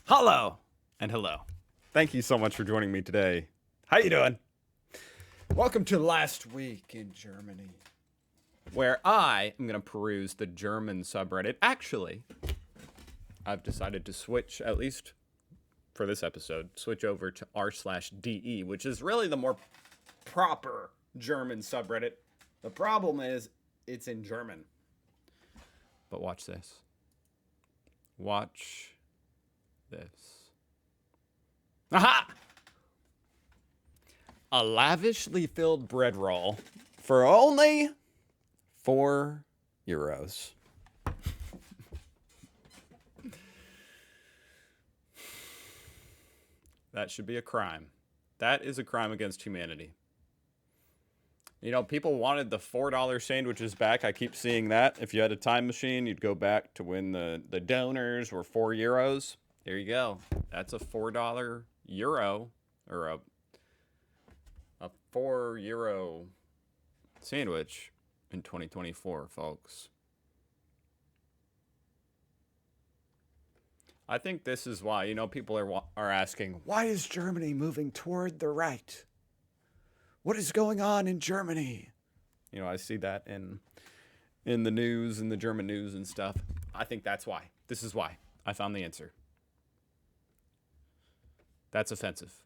Hello and hello. Thank you so much for joining me today. How you doing? Welcome to Last Week in Germany, where I am going to peruse the German subreddit. Actually, I've decided to switch, at least for this episode, switch over to r/de, which is really the more proper German subreddit. The problem is it's in German. But watch this. Watch this. Aha! A lavishly filled bread roll for only €4. That should be a crime. That is a crime against humanity. You know, people wanted the $4 sandwiches back. I keep seeing that. If you had a time machine, you'd go back to when the donors were €4. There you go. That's a $4 euro, or a €4 sandwich in 2024, folks. I think this is why, you know, people are asking, why is Germany moving toward the right? What is going on in Germany? You know, I see that in the news, in the German news and stuff. I think that's why. This is why. I found the answer. That's offensive.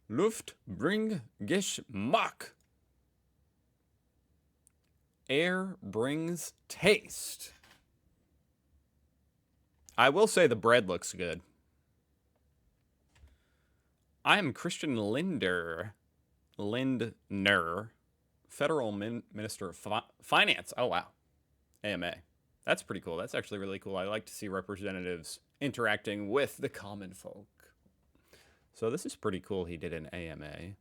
Luft bringt Geschmack. Air brings taste. I will say the bread looks good. I am Christian Lindner, Federal Minister of Finance. Oh, wow. AMA. That's pretty cool. That's actually really cool. I like to see representatives interacting with the common folk. So this is pretty cool. He did an AMA.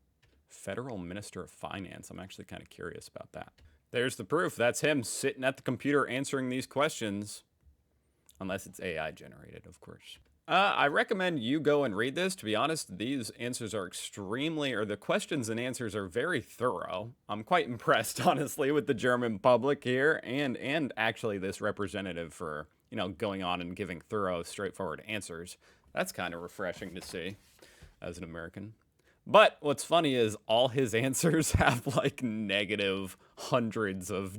Federal Minister of Finance. I'm actually kind of curious about that. There's the proof. That's him sitting at the computer answering these questions. Unless it's AI generated, of course. I recommend you go and read this. To be honest, these answers are the questions and answers are very thorough. I'm quite impressed, honestly, with the German public here and actually this representative for, you know, going on and giving thorough, straightforward answers. That's kind of refreshing to see as an American. But what's funny is all his answers have like negative hundreds of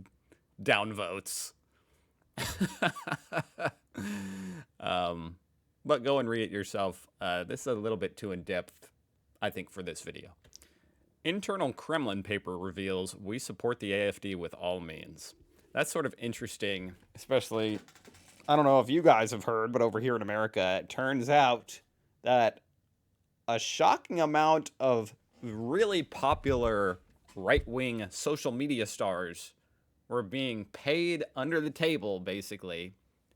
downvotes. But go and read it yourself. This is a little bit too in-depth, I think, for this video. Internal Kremlin paper reveals we support the AfD with all means. That's sort of interesting, especially, I don't know if you guys have heard, but over here in America, it turns out that a shocking amount of really popular right-wing social media stars were being paid under the table, basically.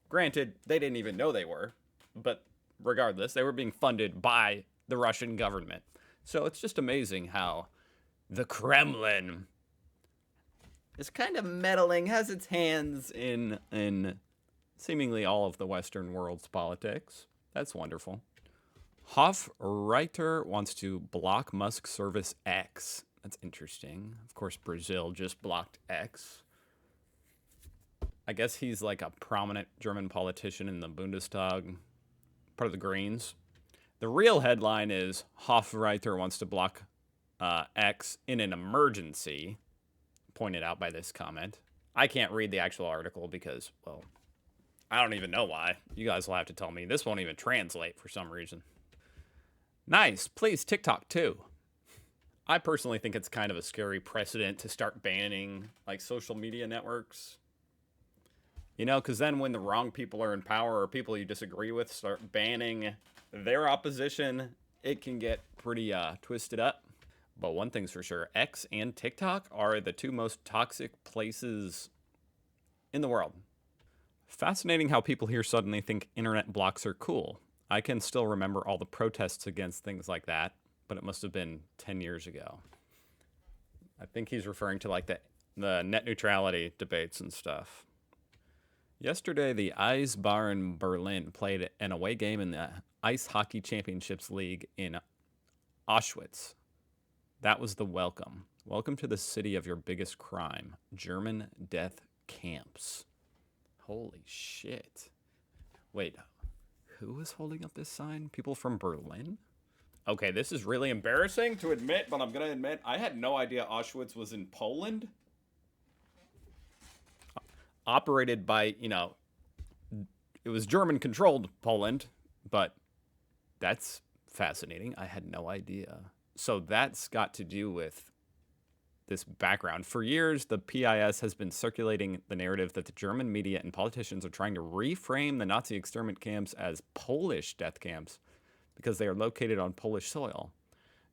Granted, they didn't even know they were, but regardless, they were being funded by the Russian government. So it's just amazing how the Kremlin is kind of meddling, has its hands in seemingly all of the Western world's politics. That's wonderful. Hofreiter wants to block Musk service X. That's interesting. Of course, Brazil just blocked X. I guess he's like a prominent German politician in the Bundestag, part of the Greens. The real headline is Hofreiter wants to block X in an emergency, pointed out by this comment. I can't read the actual article because, well, I don't even know why. You guys will have to tell me. This won't even translate for some reason. Nice. Please, TikTok too. I personally think it's kind of a scary precedent to start banning like social media networks. You know, because then when the wrong people are in power or people you disagree with start banning their opposition, it can get pretty twisted up. But one thing's for sure, X and TikTok are the two most toxic places in the world. Fascinating how people here suddenly think internet blocks are cool. I can still remember all the protests against things like that, but it must have been 10 years ago. I think he's referring to like the net neutrality debates and stuff. Yesterday, the Eisbären Berlin played an away game in the Ice Hockey Championships League in Auschwitz. That was the welcome. Welcome to the city of your biggest crime, German death camps. Holy shit. Wait, Who was holding up this sign? People from Berlin? Okay, this is really embarrassing to admit, but I'm going to admit I had no idea Auschwitz was in Poland. Operated by, you know, it was German-controlled Poland, but that's fascinating. I had no idea. So that's got to do with this background. For years, the PIS has been circulating the narrative that the German media and politicians are trying to reframe the Nazi exterminate camps as Polish death camps because they are located on Polish soil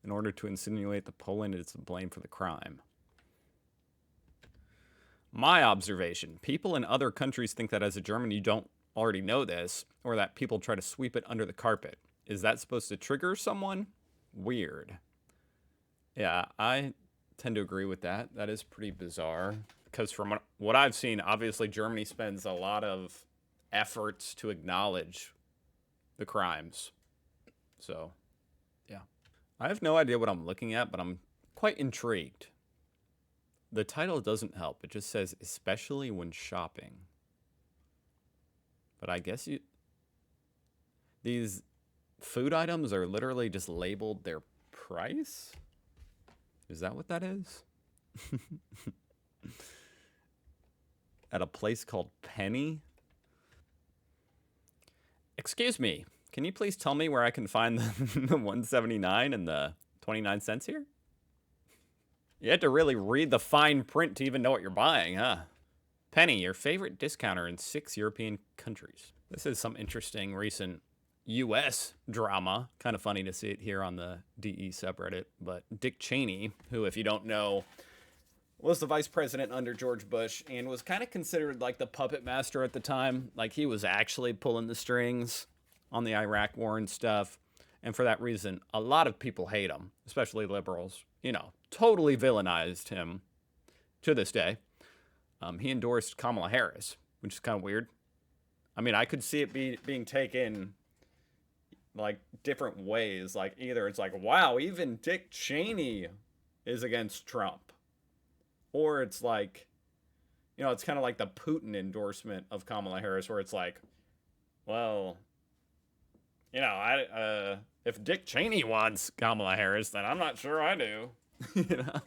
in order to insinuate that Poland is to blame for the crime. My observation, people in other countries think that as a German you don't already know this, or that people try to sweep it under the carpet. Is that supposed to trigger someone? Weird. Yeah, I tend to agree with that. That is pretty bizarre. Because from what I've seen, obviously Germany spends a lot of efforts to acknowledge the crimes. So, yeah. I have no idea what I'm looking at, but I'm quite intrigued. The title doesn't help. It just says, especially when shopping. But I guess these food items are literally just labeled their price? Is that what that is? At a place called Penny? Excuse me, can you please tell me where I can find the 179 and the 29 cents here? You have to really read the fine print to even know what you're buying, huh? Penny, your favorite discounter in 6 European countries. This is some interesting recent U.S. drama. Kind of funny to see it here on the DE subreddit. But Dick Cheney, who, if you don't know, was the vice president under George Bush and was kind of considered like the puppet master at the time. Like, he was actually pulling the strings on the Iraq war and stuff. And for that reason, a lot of people hate him, especially liberals. You know, totally villainized him to this day. He endorsed Kamala Harris, which is kind of weird. I mean, I could see it being taken like different ways. Like, either it's like, wow, even Dick Cheney is against Trump. Or it's like, you know, it's kind of like the Putin endorsement of Kamala Harris, where it's like, well, you know, if Dick Cheney wants Kamala Harris, then I'm not sure I do. You know?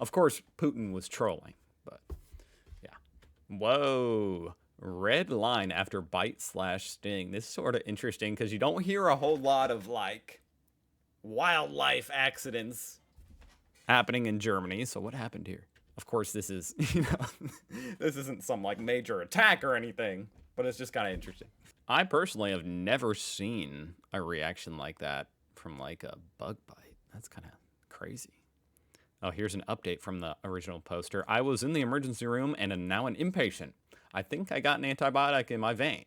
Of course, Putin was trolling, but yeah. Whoa. Red line after bite/sting. This is sort of interesting because you don't hear a whole lot of like wildlife accidents happening in Germany. So what happened here? Of course, this is, you know, this isn't some like major attack or anything, but it's just kind of interesting. I personally have never seen a reaction like that from like a bug bite. That's kind of crazy. Oh, here's an update from the original poster. I was in the emergency room and am now an inpatient. I think I got an antibiotic in my vein.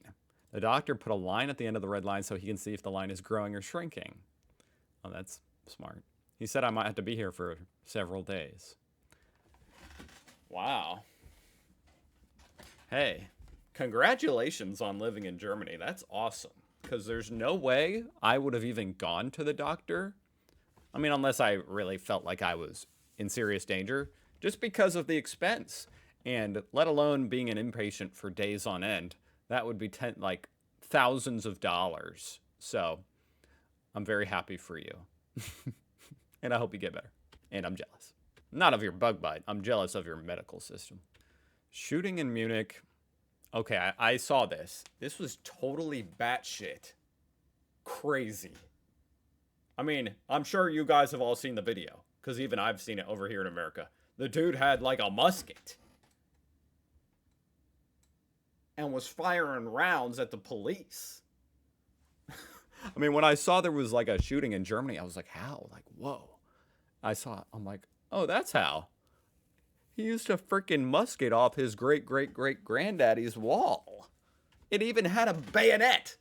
The doctor put a line at the end of the red line so he can see if the line is growing or shrinking. Oh, that's smart. He said I might have to be here for several days. Wow. Hey, congratulations on living in Germany. That's awesome. Because there's no way I would have even gone to the doctor. I mean, unless I really felt like I was in serious danger, just because of the expense. And let alone being an inpatient for days on end, that would be like thousands of dollars. So I'm very happy for you. And I hope you get better. And I'm jealous. Not of your bug bite. I'm jealous of your medical system. Shooting in Munich. Okay, I saw this. This was totally batshit crazy. I mean, I'm sure you guys have all seen the video, because even I've seen it over here in America. The dude had like a musket and was firing rounds at the police. I mean, when I saw there was like a shooting in Germany, I was like, how? Like, whoa. I saw it. I'm like, oh, that's how. He used a freaking musket off his great-great-great-granddaddy's wall. It even had a bayonet.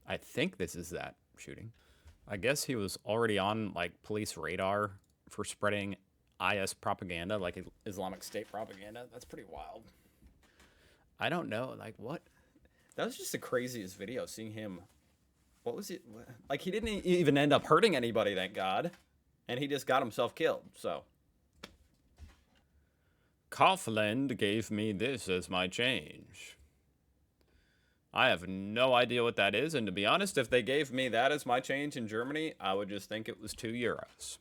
I think this is that shooting. I guess he was already on like police radar for spreading IS propaganda, like Islamic State propaganda. That's pretty wild. I don't know, like what? That was just the craziest video, seeing him. What was it? Like, he didn't even end up hurting anybody, thank God. And he just got himself killed, so. Kaufland gave me this as my change. I have no idea what that is, and to be honest, if they gave me that as my change in Germany, I would just think it was 2 euros.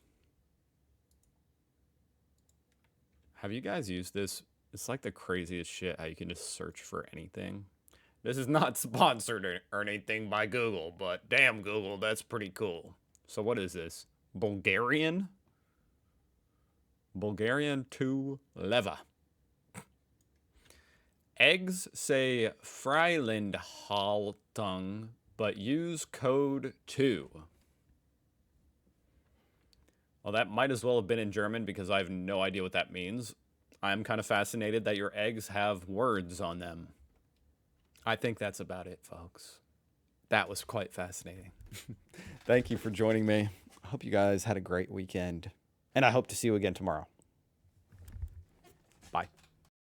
Have you guys used this? It's like the craziest shit how you can just search for anything. This is not sponsored or anything by Google, but damn Google, that's pretty cool. So what is this? Bulgarian? Bulgarian 2 leva. Eggs say Freilindhaltung, but use code 2. Well, that might as well have been in German because I have no idea what that means. I'm kind of fascinated that your eggs have words on them. I think that's about it, folks. That was quite fascinating. Thank you for joining me. I hope you guys had a great weekend. And I hope to see you again tomorrow. Bye.